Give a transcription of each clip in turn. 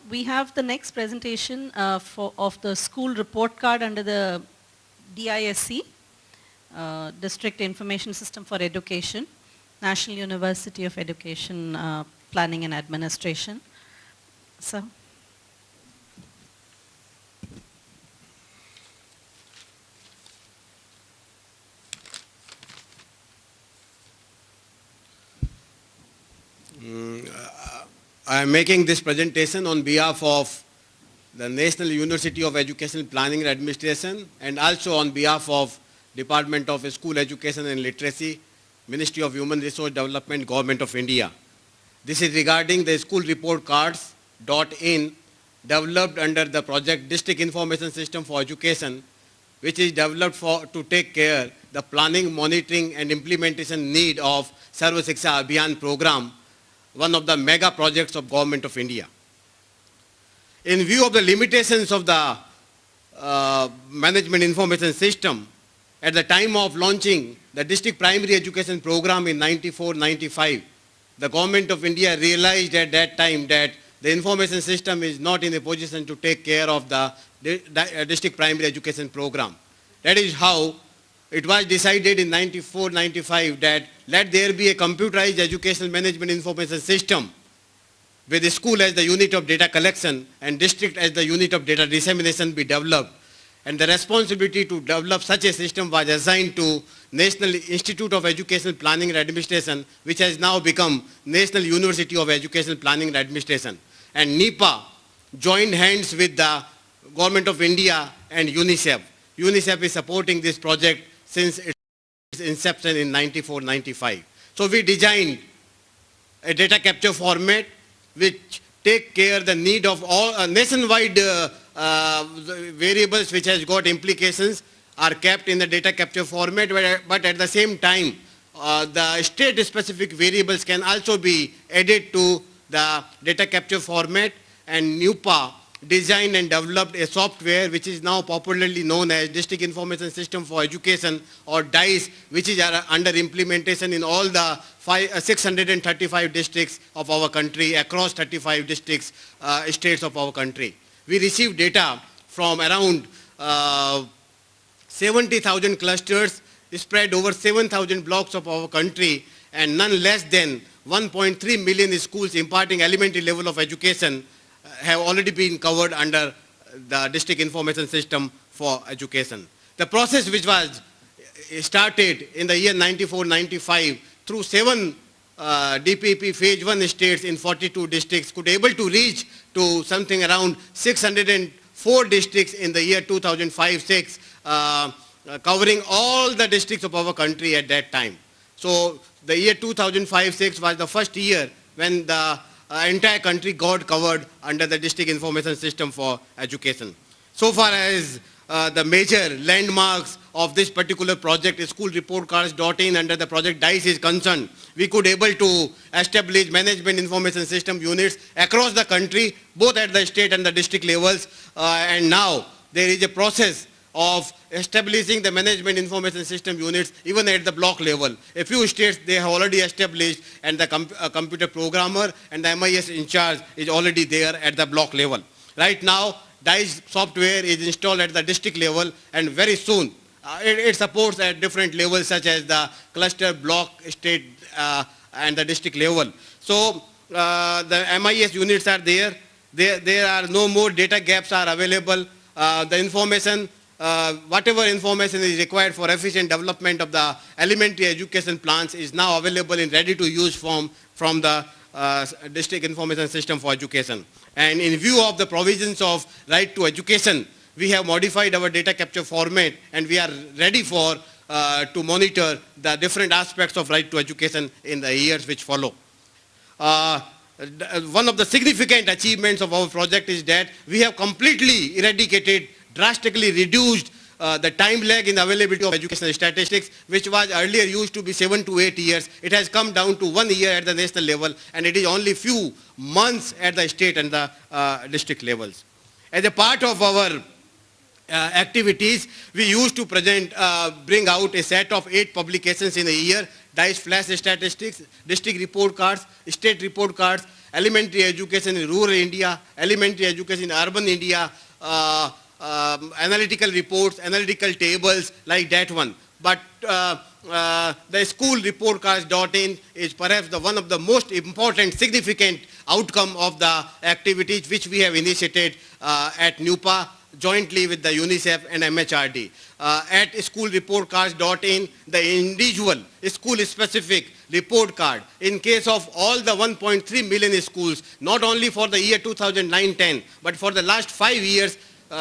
we have the next presentation of the school report card under the DISC, District Information System for Education, National University of Education Planning and Administration. So. I am making this presentation on behalf of the National University of Education Planning and Administration and also on behalf of Department of School Education and Literacy, Ministry of Human Resource Development, Government of India. This is regarding the school report cards.in developed under the project District Information System for Education, which is developed to take care the planning, monitoring and implementation need of Sarva Shiksha Abhiyan program, one of the mega projects of Government of India. In view of the limitations of the management information system, at the time of launching the district primary education program in 94-95, the Government of India realized at that time that the information system is not in a position to take care of the district primary education program. That is how it was decided in 94-95 that let there be a computerized educational management information system with the school as the unit of data collection and district as the unit of data dissemination be developed. And the responsibility to develop such a system was assigned to National Institute of Educational Planning and Administration, which has now become National University of Educational Planning and Administration. And NIPA joined hands with the Government of India and UNICEF. UNICEF is supporting this project since its inception in 94-95. So we designed a data capture format which take care the need of all nationwide variables which has got implications are kept in the data capture format, but at the same time the state specific variables can also be added to the data capture format, and NUPA designed and developed a software which is now popularly known as District Information System for Education, or DICE, which is under implementation in all the 635 districts of our country, across 35 districts, states of our country. We received data from around 70,000 clusters spread over 7,000 blocks of our country, and none less than 1.3 million schools imparting elementary level of education have already been covered under the District Information System for Education. The process which was started in the year 94-95 through 7 DPP phase 1 states in 42 districts could able to reach to something around 604 districts in the year 2005-06, covering all the districts of our country at that time. So the year 2005-06 was the first year when the entire country got covered under the District Information System for Education. So far as the major landmarks of this particular project, school report cards.in under the project DICE is concerned, we could able to establish management information system units across the country, both at the state and the district levels, and now there is a process of establishing the management information system units even at the block level. A few states they have already established, and the computer programmer and the MIS in charge is already there at the block level. Right now, DICE software is installed at the district level, and very soon it supports at different levels such as the cluster, block, state and the district level. So the MIS units are there. There are no more data gaps are available. The information, whatever information is required for efficient development of the elementary education plans is now available in ready to use form from the District Information System for Education. And in view of the provisions of right to education, we have modified our data capture format, and we are ready for to monitor the different aspects of right to education in the years which follow. One of the significant achievements of our project is that we have completely eradicated, drastically reduced the time lag in the availability of educational statistics, which was earlier used to be 7 to 8 years. It has come down to 1 year at the national level, and it is only few months at the state and the district levels. As a part of our activities, we used to bring out a set of 8 publications in a year: DICE flash statistics, district report cards, state report cards, elementary education in rural India, elementary education in urban India, analytical reports, analytical tables like that one. But the schoolreportcards.in is perhaps one of the most important, significant outcome of the activities which we have initiated at NUPA jointly with the UNICEF and MHRD. At schoolreportcards.in, the individual school-specific report card in case of all the 1.3 million schools, not only for the year 2009-10, but for the last 5 years,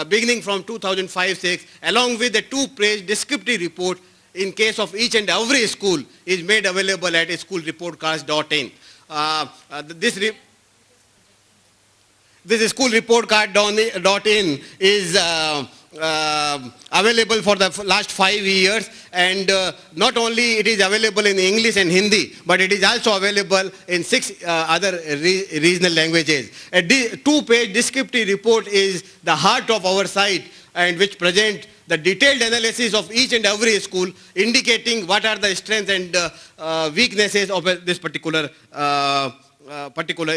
beginning from 2005-06, along with the 2-page descriptive report in case of each and every school is made available at schoolreportcards.in. This schoolreportcard.in is available for the last 5 years, and not only it is available in English and Hindi, but it is also available in 6 other regional languages. A 2-page descriptive report is the heart of our site, and which present the detailed analysis of each and every school, indicating what are the strengths and weaknesses of this particular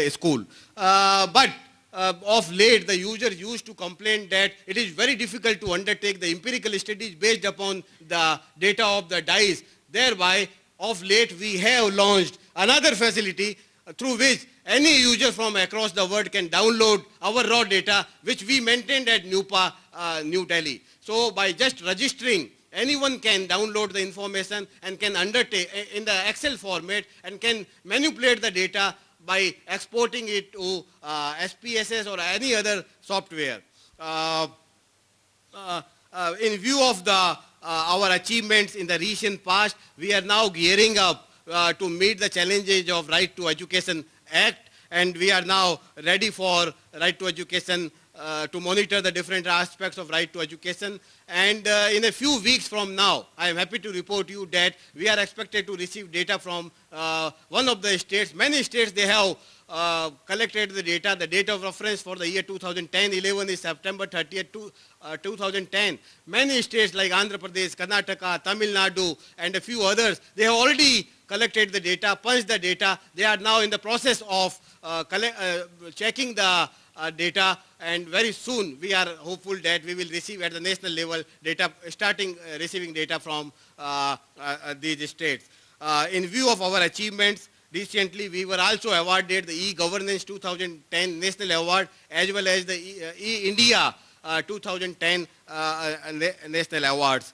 school. But of late, the users used to complain that it is very difficult to undertake the empirical studies based upon the data of the DICE. Thereby, of late, we have launched another facility through which any user from across the world can download our raw data, which we maintained at NUPA, New Delhi. So by just registering, anyone can download the information and can undertake in the Excel format and can manipulate the data by exporting it to SPSS or any other software. In view of our achievements in the recent past, we are now gearing up to meet the challenges of Right to Education Act, and we are now ready for Right to Education to monitor the different aspects of right to education. And in a few weeks from now, I am happy to report you that we are expected to receive data from one of the states. Many states, they have collected the data of reference for the year 2010-11 is September 30th, 2010. Many states like Andhra Pradesh, Karnataka, Tamil Nadu, and a few others, they have already collected the data, punched the data. They are now in the process of checking the data, and very soon we are hopeful that we will receive at the national level data, starting receiving data from these states. In view of our achievements, recently we were also awarded the e-Governance 2010 National Award as well as the e-India 2010 National Awards.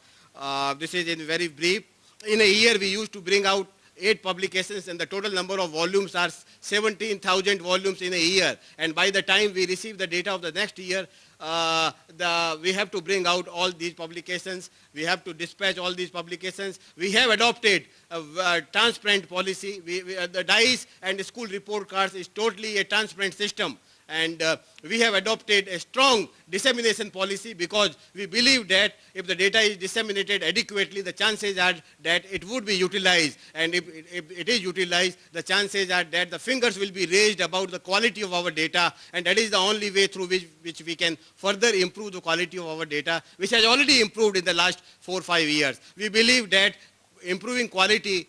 This is in very brief. In a year we used to bring out 8 publications, and the total number of volumes are 17,000 volumes in a year. And by the time we receive the data of the next year, we have to bring out all these publications. We have to dispatch all these publications. We have adopted a transparent policy. The DICE and the school report cards is totally a transparent system. And we have adopted a strong dissemination policy because we believe that if the data is disseminated adequately, the chances are that it would be utilized. And if it is utilized, the chances are that the fingers will be raised about the quality of our data, and that is the only way through which we can further improve the quality of our data, which has already improved in the last 4 or 5 years. We believe that improving quality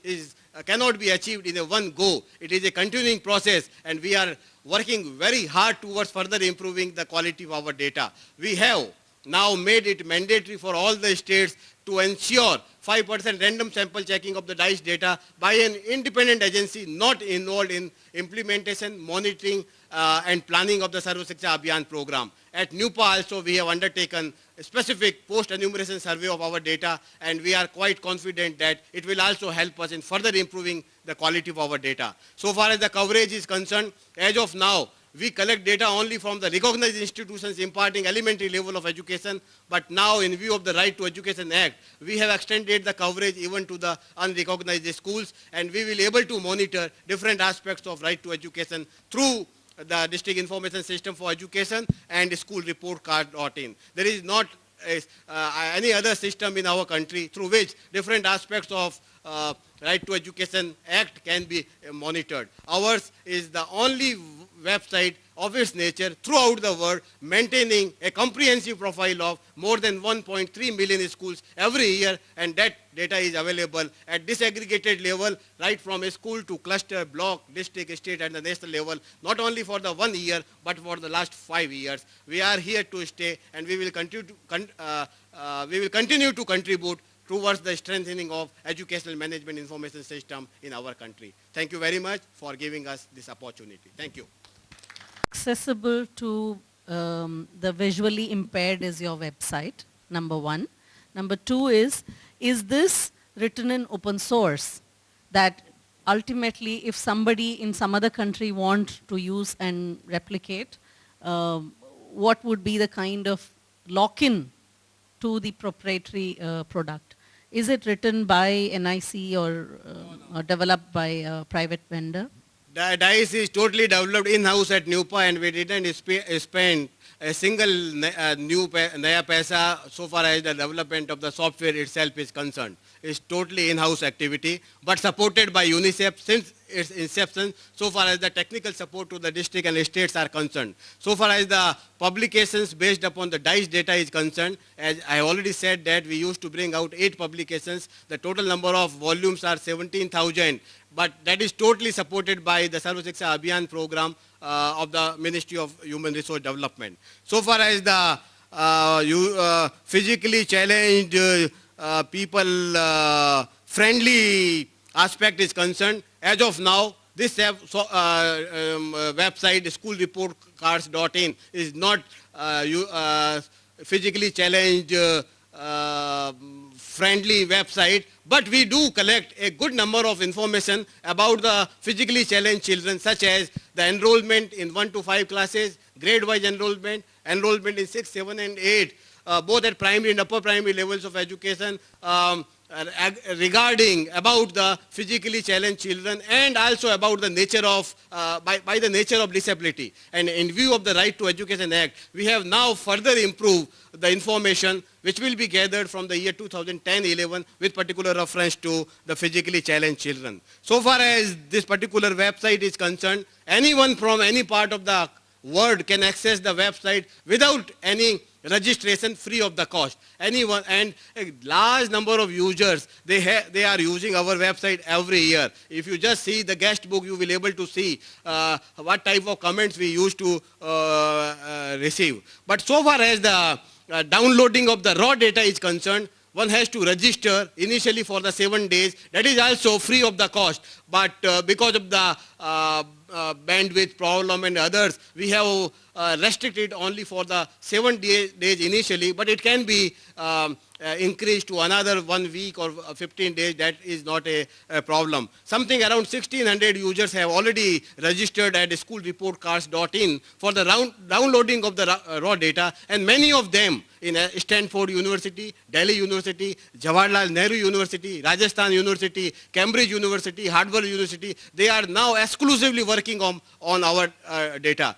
cannot be achieved in a one go. It is a continuing process, and we are working very hard towards further improving the quality of our data. We have now made it mandatory for all the states to ensure 5% random sample checking of the DICE data by an independent agency not involved in implementation, monitoring, and planning of the Sarva Shiksha Abhiyan program. At NUPA also we have undertaken a specific post-enumeration survey of our data, and we are quite confident that it will also help us in further improving the quality of our data. So far as the coverage is concerned, as of now, we collect data only from the recognized institutions imparting elementary level of education, but now in view of the Right to Education Act, we have extended the coverage even to the unrecognized schools, and we will be able to monitor different aspects of right to education through the District Information System for Education and schoolreportcard.in. There is not any other system in our country through which different aspects of Right to Education Act can be monitored. Ours is the only website of its nature throughout the world, maintaining a comprehensive profile of more than 1.3 million schools every year, and that data is available at disaggregated level, right from a school to cluster, block, district, state, and the national level, not only for the 1 year, but for the last 5 years. We are here to stay, and we will continue to contribute towards the strengthening of educational management information system in our country. Thank you very much for giving us this opportunity. Thank you. Accessible to the visually impaired is your website, number one. Number two is this written in open source, that ultimately if somebody in some other country want to use and replicate, what would be the kind of lock-in to the proprietary product? Is it written by NIC or developed by a private vendor? The DICE is totally developed in-house at NUPA, and we didn't spend a single naya paisa so far as the development of the software itself is concerned. It's totally in-house activity, but supported by UNICEF since its inception, so far as the technical support to the district and states are concerned. So far as the publications based upon the DICE data is concerned, as I already said that we used to bring out 8 publications. The total number of volumes are 17,000, but that is totally supported by the Sarva Shiksha Abhiyan program of the Ministry of Human Resource Development. So far as the physically challenged people friendly aspect is concerned, as of now, this website, schoolreportcards.in, is not physically challenged friendly website, but we do collect a good number of information about the physically challenged children, such as the enrollment in 1 to 5 classes, grade-wise enrollment, enrollment in 6, 7, and 8, both at primary and upper primary levels of education, regarding about the physically challenged children, and also about the nature of, by the nature of disability. And in view of the Right to Education Act, we have now further improved the information which will be gathered from the year 2010-11 with particular reference to the physically challenged children. So far as this particular website is concerned, anyone from any part of the world can access the website without any registration, free of the cost. Anyone, and a large number of users, they are using our website every year. If you just see the guest book, you will be able to see what type of comments we used to receive. But so far as the downloading of the raw data is concerned, one has to register initially for the 7 days. That is also free of the cost. But because of the bandwidth problem and others, we have restricted only for the 7 days initially, but it can be increased to another 1 week or 15 days. That is not a problem. Something around 1,600 users have already registered at schoolreportcards.in for the downloading of the raw data, and many of them in Stanford University, Delhi University, Jawaharlal Nehru University, Rajasthan University, Cambridge University, Harvard University, they are now exclusively working on our data.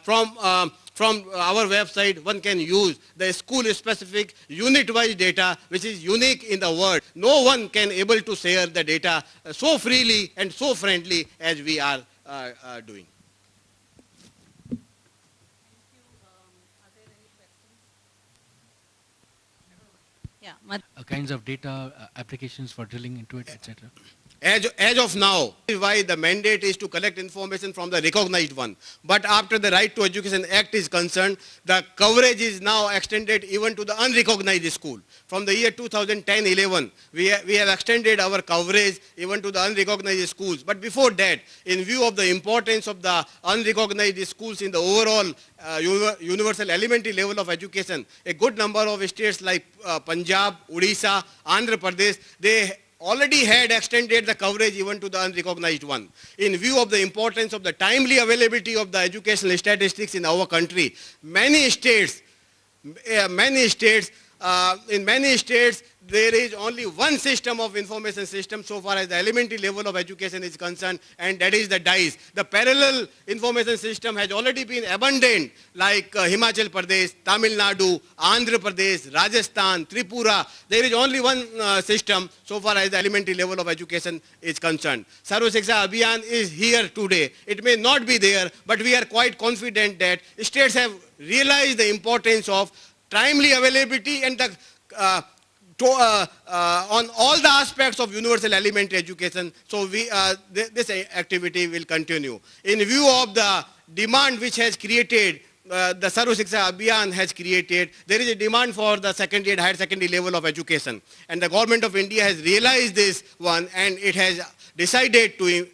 From our website, one can use the school-specific unit-wise data, which is unique in the world. No one can able to share the data so freely and so friendly as we are doing. Yeah. Kinds of data applications for drilling into it, etc. As of now, why the mandate is to collect information from the recognized one. But after the Right to Education Act is concerned, the coverage is now extended even to the unrecognized school. From the year 2010-11, we have extended our coverage even to the unrecognized schools. But before that, in view of the importance of the unrecognized schools in the overall universal elementary level of education, a good number of states like Punjab, Odisha, Andhra Pradesh, they already had extended the coverage even to the unrecognized one. In view of the importance of the timely availability of the educational statistics in our country, many states in many states, there is only one system of information system so far as the elementary level of education is concerned, and that is the DICE. The parallel information system has already been abandoned, like Himachal Pradesh, Tamil Nadu, Andhra Pradesh, Rajasthan, Tripura. There is only one system so far as the elementary level of education is concerned. Sarva Shiksha Abhiyan is here today. It may not be there, but we are quite confident that states have realized the importance of timely availability and the on all the aspects of universal elementary education. So this activity will continue. In view of the demand which has created, the Sarva Shiksha Abhiyan has created, there is a demand for the secondary and higher secondary level of education. And the government of India has realized this one, and it has decided to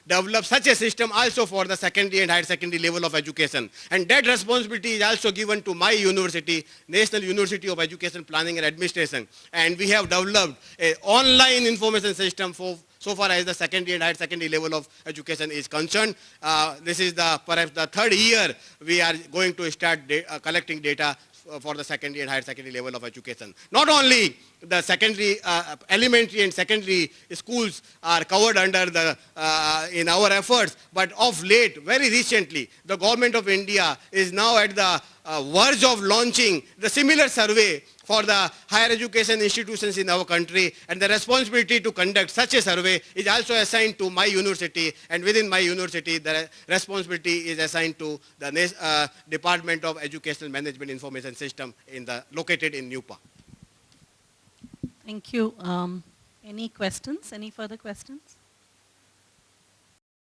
develop such a system also for the secondary and higher secondary level of education. And that responsibility is also given to my university, National University of Education Planning and Administration. And we have developed an online information system for so far as the secondary and higher secondary level of education is concerned. This is perhaps the third year we are going to start collecting data for the secondary and higher secondary level of education. Not only the secondary, elementary and secondary schools are covered under the, in our efforts, but of late, very recently, the government of India is now at the verge of launching the similar survey for the higher education institutions in our country, and the responsibility to conduct such a survey is also assigned to my university, and within my university the responsibility is assigned to the Department of Educational Management Information System located in NUPA. Thank you. Any questions? Any further questions?